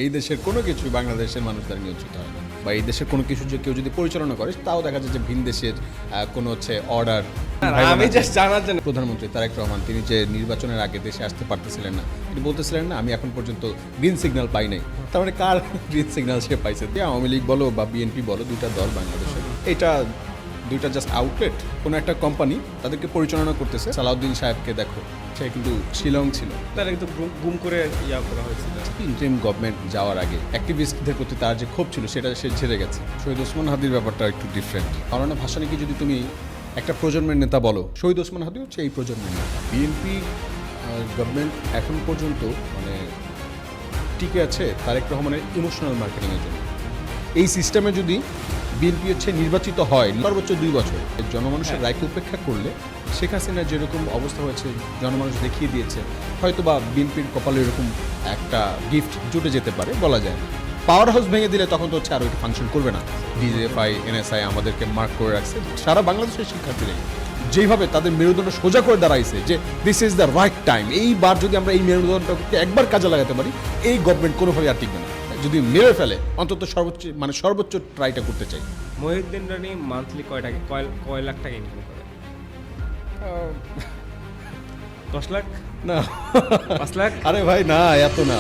এই দেশের কোনো কিছুই বাংলাদেশের মানুষ দ্বারা নিয়ন্ত্রিত হয় না, বা এই দেশের কোনো কিছু যে কেউ যদি পরিচালনা করে তাও দেখা যায় যে ভিন দেশের কোনো হচ্ছে অর্ডার। আমি জাস্ট জানার জন্য প্রধানমন্ত্রী তারেক রহমান তিনি যে নির্বাচনের আগে দেশে আসতে পারতেছিলেন না, তিনি বলতেছিলেন না আমি এখন পর্যন্ত গ্রিন সিগন্যাল পাই নাই। তার মানে কার গ্রিন সিগন্যাল সে পাইছে? আওয়ামী লীগ বলো বা বিএনপি বলো, দুইটা দল বাংলাদেশের, এটা দুইটা জাস্ট আউটলেট। কোনো একটা কোম্পানি তাদেরকে পরিচালনা করতেছে। সালাউদ্দিন সাহেবকে দেখো, সে কিন্তু শিলং ছিল, তার একদম গুম করে করা হয়েছিল। ইন্টারিম গভর্নমেন্ট যাওয়ার আগে অ্যাক্টিভিস্টদের প্রতি তার যে ক্ষোভ ছিল সেটা সে ঝেড়ে গেছে। শহীদ ওসমান হাদির ব্যাপারটা একটু ডিফারেন্ট। মাওলানা ভাসানীকে যদি তুমি একটা প্রজন্মের নেতা বলো, শহীদ ওসমান হাদি হচ্ছে এই প্রজন্মের নেতা। বিএনপি গভর্নমেন্ট এখন পর্যন্ত মানে টিকে আছে তারেক রহমানের ইমোশনাল মার্কেটিংয়ের জন্য। এই সিস্টেমে যদি বিএনপি হচ্ছে নির্বাচিত হয় সর্বোচ্চ 2 বছর, জনমানুষের রায়কে উপেক্ষা করলে শেখ হাসিনার যেরকম অবস্থা হয়েছে জনমানুষ দেখিয়ে দিয়েছে, হয়তো বা বিএনপির কপালে এরকম একটা গিফট জুটে যেতে পারে, বলা যায় না। পাওয়ার হাউস ভেঙে দিলে তখন তো হচ্ছে আর ওইটা ফাংশন করবে না। ডিজিএফআই, এনএসআই আমাদেরকে মার্ক করে রাখছে। সারা বাংলাদেশের শিক্ষার্থীরা যেইভাবে তাদের মেরুদণ্ড সোজা করে দাঁড়াইছে যে this is the right time, এইবার যদি আমরা এই মেরুদণ্ডটাকে একবার কাজে লাগাতে পারি, এই গভর্নমেন্ট কোনোভাবে আর টিকবে না। যদি মেরে ফেলে অন্তত সর্বোচ্চ ট্রাইটা করতে চাই। মহিউদ্দিন রানী মান্থলি কয় লাখ টাকা ইনকাম করে? 10 লাখ না 5 লাখ? আরে ভাই না, এত না।